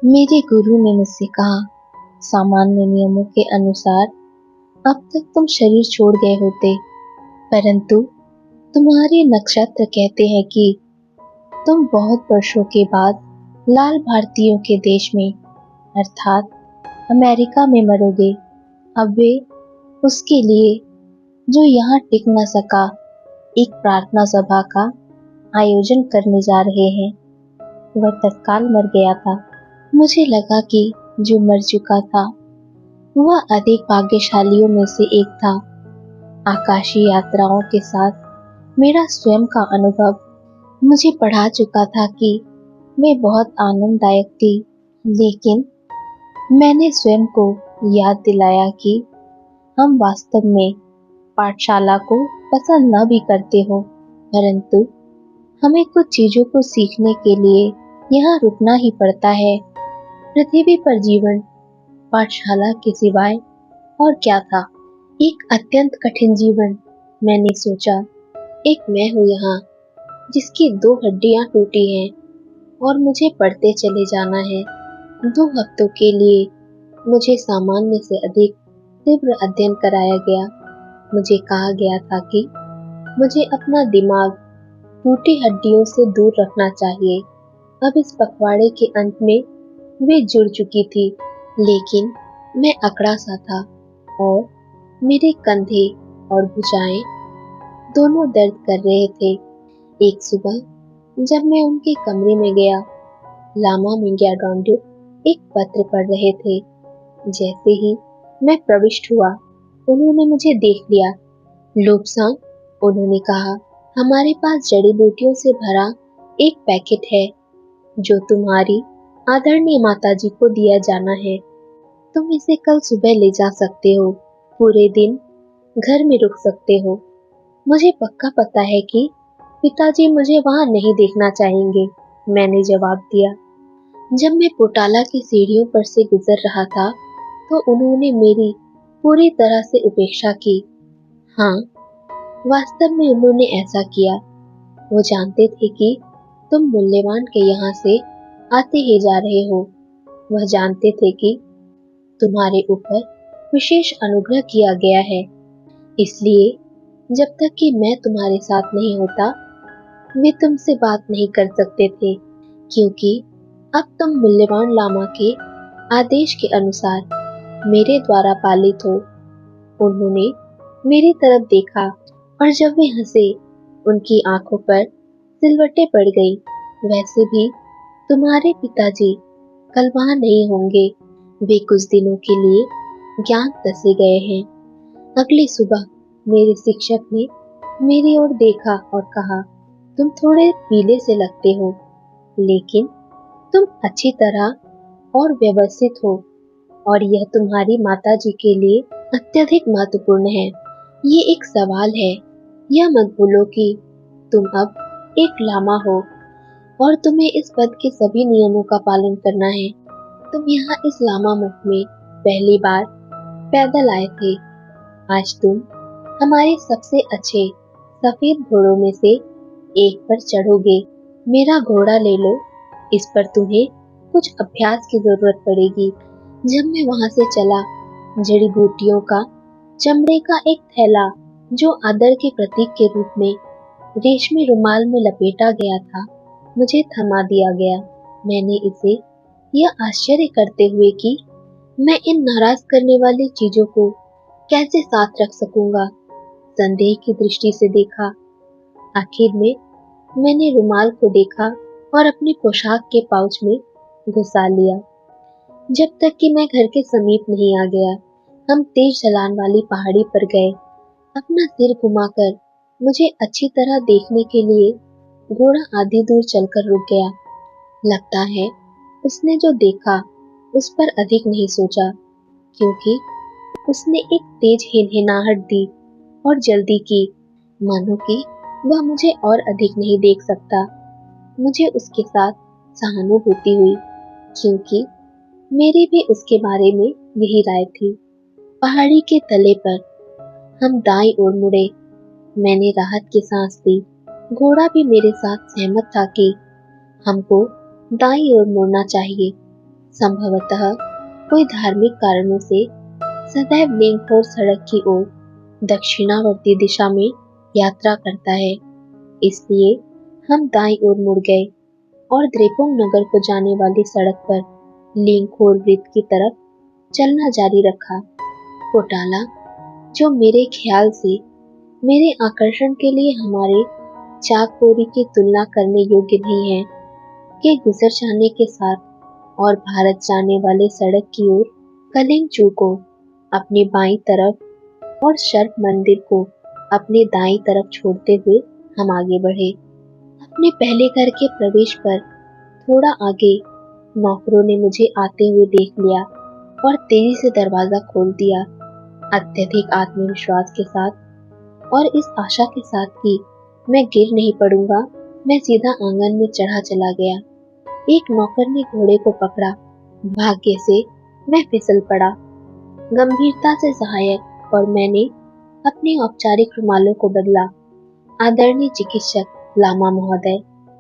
मेरे गुरु ने मुझसे कहा, सामान्य नियमों के अनुसार अब तक तुम शरीर छोड़ गए होते, परंतु तुम्हारे नक्षत्र कहते हैं कि तुम बहुत वर्षों के बाद लाल भारतीयों के देश में अर्थात अमेरिका में मरोगे। अब वे उसके लिए जो यहाँ टिक न सका, एक प्रार्थना सभा का आयोजन करने जा रहे हैं। वह तत्काल मर गया था। मुझे लगा कि जो मर चुका था वह अधिक भाग्यशालियों में से एक था। आकाशीय यात्राओं के साथ मेरा स्वयं का अनुभव मुझे पढ़ा चुका था कि वे बहुत आनंददायक थी, लेकिन मैंने स्वयं को याद दिलाया कि हम वास्तव में पाठशाला को पसंद न भी करते हो, परंतु हमें कुछ चीजों को सीखने के लिए यहाँ रुकना ही पड़ता है। पृथ्वी पर जीवन पाठशाला के सिवाय और क्या था? एक अत्यंत कठिन जीवन, मैंने सोचा। एक मैं हूँ यहाँ जिसकी 2 हड्डियां टूटी हैं और मुझे पढ़ते चले जाना है। 2 हफ्तों के लिए मुझे सामान्य से अधिक तीव्र अध्ययन कराया गया। मुझे कहा गया था कि मुझे अपना दिमाग टूटी हड्डियों से दूर रखना चाहिए। अब इस पखवाड़े के अंत में वे जुड़ चुकी थी, लेकिन मैं अकड़ा सा था और मेरे कंधे और भुजाएं दोनों दर्द कर रहे थे। एक सुबह जब मैं उनके कमरे में गया, लामा मिंग्या डोंडू एक पत्र पढ़ रहे थे। जैसे ही मैं प्रविष्ट हुआ, उन्होंने मुझे देख लिया। लोब्सांग, उन्होंने कहा, हमारे पास जड़ी बूटियों से भरा एक पैकेट है जो तुम्हारी आदरणीय माताजी को दिया जाना है। तुम इसे कल सुबह ले जा सकते हो। पूरे दिन घर में रुक सकते हो। मुझे पक्का पता है कि पिताजी मुझे वहां नहीं देखना चाहेंगे, मैंने जवाब दिया। जब मैं पोटाला की सीढ़ियों पर से गुजर रहा था तो उन्होंने मेरी पूरी तरह से उपेक्षा की। हाँ, वास्तव में उन्होंने ऐसा किया। वो जानते थे कि तुम मूल्यवान के यहाँ से आते ही जा रहे हो। वह जानते थे कि तुम्हारे ऊपर विशेष अनुग्रह किया गया है, इसलिए जब तक कि मैं तुम्हारे साथ नहीं होता, वे तुमसे बात नहीं कर सकते थे, क्योंकि अब तुम मूल्यवान लामा के आदेश के अनुसार मेरे द्वारा पालित हो। उन्होंने मेरी तरफ देखा और जब वे हंसे, उनकी आंखों पर सिलवटें पड़ गई। वैसे भी तुम्हारे पिताजी कल वहां नहीं होंगे। वे कुछ दिनों के लिए ज्ञान दसे गए हैं। अगली सुबह मेरे शिक्षक ने मेरी ओर देखा और कहा, तुम थोड़े पीले से लगते हो, लेकिन तुम अच्छी तरह और व्यवस्थित हो और यह तुम्हारी माताजी के लिए अत्यधिक महत्वपूर्ण है। ये एक सवाल है, यह मत भूलो कि तुम अब एक लामा हो और तुम्हें इस पद के सभी नियमों का पालन करना है। तुम यहाँ इस लामा मठ में पहली बार पैदल आए थे। आज तुम हमारे सबसे अच्छे सफेद घोड़ों में से एक पर चढ़ोगे। मेरा घोड़ा ले लो, इस पर तुम्हें कुछ अभ्यास की जरूरत पड़ेगी। जब मैं वहां से चला, जड़ी बूटियों का चमड़े का एक थैला जो आदर के प्रतीक के रूप में रेशमी रुमाल में लपेटा गया था, मुझे थमा दिया गया। मैंने इसे यह आश्चर्य करते हुए कि मैं इन नाराज करने वाली चीजों को कैसे साथ रख सकूंगा, संदेह की दृष्टि से देखा। आखिर में मैंने रुमाल को देखा और अपनी पोशाक के पाउच में घुसा लिया। जब तक कि मैं घर के समीप नहीं आ गया, हम तेज ढलान वाली पहाड़ी पर गए। अपना सिर घुमाकर मुझे अच्छी तरह देखने के लिए घोड़ा आधी दूर चलकर रुक गया। लगता है उसने जो देखा उस पर अधिक नहीं सोचा, क्योंकि उसने एक तेज हिनहिनाहट दी और जल्दी की, मानो कि वह मुझे और अधिक नहीं देख सकता। मुझे उसके साथ सहानुभूति हुई, क्योंकि मेरी भी उसके बारे में यही राय थी। पहाड़ी के तले पर हम दाईं ओर मुड़े। मैंने राहत की सांस ली। घोड़ा भी मेरे साथ सहमत था कि हमको दाईं ओर मुड़ना चाहिए। संभवतः कोई धार्मिक कारणों से सदैव लिंकहोर सड़क की ओर दक्षिणावर्ती दिशा में यात्रा करता है। इसलिए हम दाईं ओर मुड़ गए और द्रेपुंग नगर को जाने वाली सड़क पर लिंकहोर वृत्त की तरफ चलना जारी रखा। पोटाला, जो मेरे ख्याल से मेरे आकर्षण के लिए हमारे चाकपोरी की तुलना करने योग्य नहीं है, के गुजर जाने के साथ और भारत जाने वाले सड़क की ओर कलिंगचू को अपनी बाईं तरफ और शर्फ मंदिर को अपने दाईं तरफ छोड़ते हुए हम आगे बढ़े। अपने पहले घर के प्रवेश पर थोड़ा आगे नौकरों ने मुझे आते हुए देख लिया और तेजी से दरवाजा खोल दिया। अत्यधिक आत्मविश्वास के साथ और इस आशा के साथ कि मैं गिर नहीं पड़ूंगा, मैं सीधा आंगन में चढ़ा चला गया। एक नौकर ने घोड़े को पकड़ा। भाग्य से मैं फिसल पड़ा। गंभीरता से सहायक और मैंने अपने औपचारिक रुमालों को बदला। आदरणीय चिकित्सक लामा महोदय,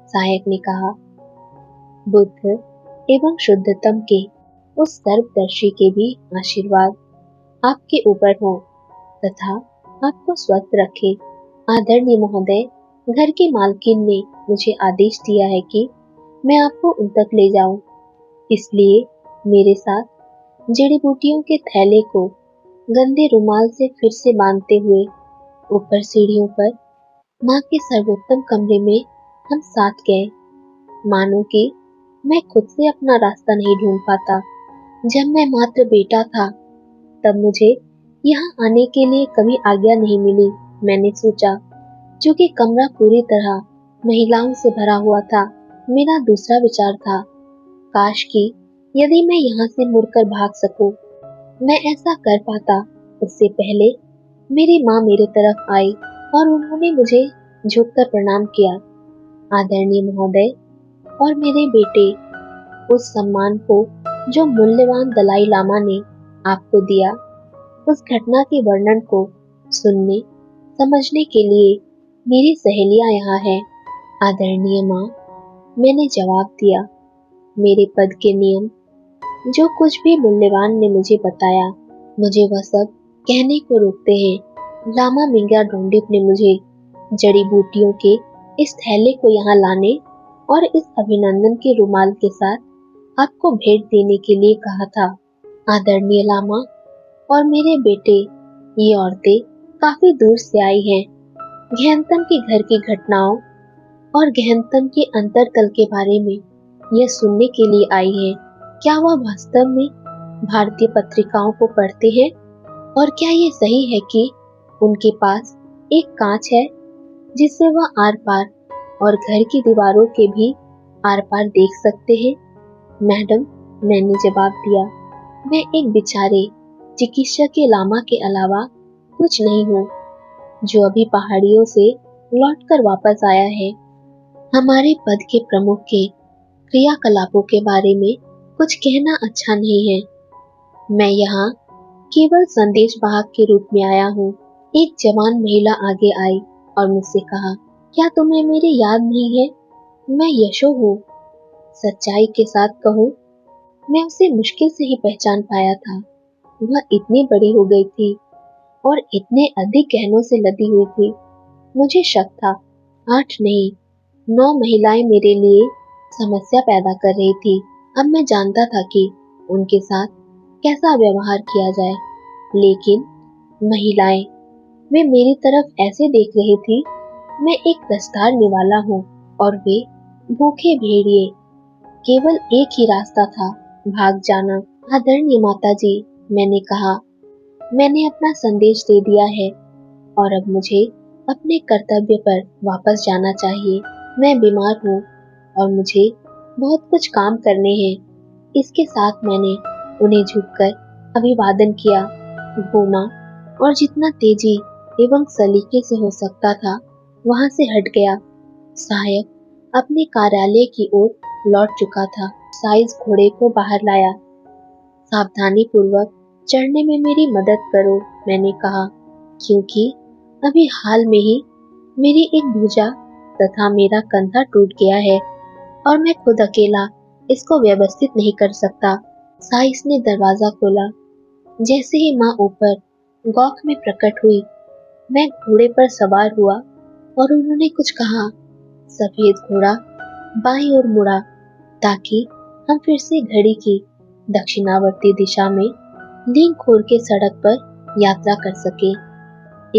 सहायक ने कहा, बुद्ध एवं शुद्धतम के उस सर्वदर्शी के भी आशीर्वाद आपके ऊपर हो तथा आपको स्वस्थ रखे। आदरणीय महोदय, घर की मालकिन ने मुझे आदेश दिया है कि मैं आपको उन तक ले जाऊं, इसलिए मेरे साथ जड़ी बूटियों के थैले को गंदे रुमाल से फिर से बांधते हुए ऊपर सीढ़ियों पर माँ के सर्वोत्तम कमरे में हम साथ गए। मानो कि मैं खुद से अपना रास्ता नहीं ढूंढ पाता। जब मैं मात्र बेटा था तब मुझे यहाँ आने के लिए कभी आज्ञा नहीं मिली। मैंने सोचा, क्योंकि कमरा पूरी तरह महिलाओं से भरा हुआ था। मेरा दूसरा विचार था, काश कि यदि मैं यहाँ से मुड़कर भाग सकूं, मैं ऐसा कर पाता। उससे पहले मेरी माँ मेरे तरफ आई और उन्होंने मुझे झुककर प्रणाम किया। आदरणीय महोदय और मेरे बेटे, उस सम्मान को जो मूल्यवान दलाई लामा ने आपको दिया, उस घटना के वर्णन को सुनने समझने के लिए मेरी सहेलियां यहाँ हैं। आदरणीय माँ, मैंने जवाब दिया। मेरे पद के नियम, जो कुछ भी मूल्यवान ने मुझे बताया, मुझे वह सब कहने को रोकते हैं। लामा मिंगा डोंडिप ने मुझे जड़ी बूटियों के इस थैले को यहाँ लाने और इस अभिनंदन के रुमाल के साथ आपको भेंट देने के लिए कहा था। आदरणीय लामा और मेरे बेटे, ये औरतें काफी दूर से आई हैं। गहनतम के घर की घटनाओं और गहनतम के अंतरतल के बारे में यह सुनने के लिए आई हैं। क्या वह वास्तव में भारतीय पत्रिकाओं को पढ़ते हैं? और क्या ये सही है कि उनके पास एक कांच है जिससे वह आर पार और घर की दीवारों के भी आर पार देख सकते हैं? मैडम, मैंने जवाब दिया, मैं एक बेचारे चिकित्सक के लामा के अलावा कुछ नहीं हूँ, जो अभी पहाड़ियों से लौटकर वापस आया है। हमारे पद के प्रमुख के क्रियाकलापों के बारे में कुछ कहना अच्छा नहीं है। मैं यहाँ केवल संदेश वाहक के रूप में आया हूँ। एक जवान महिला आगे आई और मुझसे कहा, क्या तुम्हें मेरी याद नहीं है? मैं यशो हूँ। सच्चाई के साथ कहूँ, मैं उसे मुश्किल से ही पहचान पाया था। वह इतनी बड़ी हो गई थी और इतने अधिक गहनों से लदी हुई थी। मुझे शक था 8 नहीं 9 महिलाएं मेरे लिए समस्या पैदा कर रही थी। अब मैं जानता था कि उनके साथ कैसा व्यवहार किया जाए, लेकिन महिलाएं, वे मेरी तरफ ऐसे देख रही थी, मैं एक दस्तार निवाला हूँ और वे भूखे भेड़िए। केवल एक ही रास्ता था, भाग जाना। आदरणीय माता जी, मैंने कहा, मैंने अपना संदेश दे दिया है और अब मुझे अपने कर्तव्य पर वापस जाना चाहिए। मैं बीमार हूँ और मुझे बहुत कुछ काम करने हैं। इसके साथ मैंने उन्हें झुककर अभिवादन किया, घूमा और जितना तेजी एवं सलीके से हो सकता था वहां से हट गया। सहायक अपने कार्यालय की ओर लौट चुका था। साइज घोड़े को बाहर लाया। सावधानी पूर्वक चढ़ने में मेरी मदद करो, मैंने कहा, क्योंकि अभी हाल में ही मेरी एक भुजा तथा मेरा कंधा टूट गया है और मैं खुद अकेला इसको व्यवस्थित नहीं कर सकता। साइस ने दरवाजा खोला। जैसे ही माँ ऊपर गौख में प्रकट हुई, मैं घोड़े पर सवार हुआ और उन्होंने कुछ कहा। सफेद घोड़ा बाईं ओर मुड़ा ताकि हम फिर से घड़ी की दक्षिणावर्ती दिशा में लींग खोर के सड़क पर यात्रा कर सके।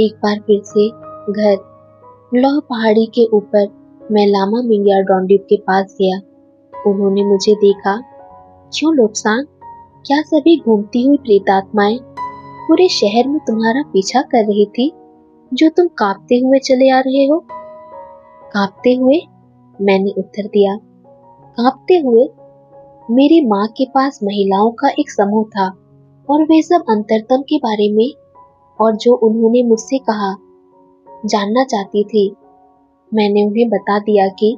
एक बार फिर से घर लौह पहाड़ी के ऊपर मैं लामा मिंगिया डोंडिप के पास गया। उन्होंने मुझे देखा। क्यों लोकसान, क्या सभी घूमती हुई प्रेतात्माएं पूरे शहर में तुम्हारा पीछा कर रही थी जो तुम कांपते हुए चले आ रहे हो? कांपते हुए, मैंने उत्तर दिया। कांपते हुए? मेरी माँ के पास महिलाओं का एक समूह था और वे सब अंतरतम के बारे में और जो उन्होंने मुझसे कहा जानना चाहती थी। मैंने उन्हें बता दिया कि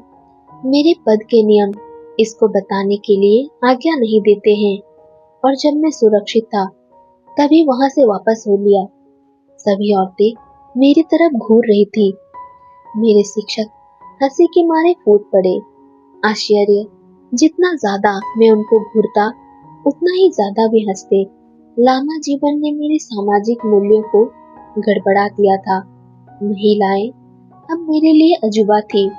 मेरे पद के नियम इसको बताने के लिए आज्ञा नहीं देते हैं और जब मैं सुरक्षित था तभी वहां से वापस हो लिया। सभी औरतें मेरी तरफ घूर रही थी। मेरे शिक्षक हंसी के मारे फूट पड़े। आश्चर्य, जितना ज्यादा मैं उनको घूरता उतना ही ज्यादा वे हंसते। लामा जीवन ने मेरे सामाजिक मूल्यों को गड़बड़ा दिया था। महिलाएं अब मेरे लिए अजूबा थी।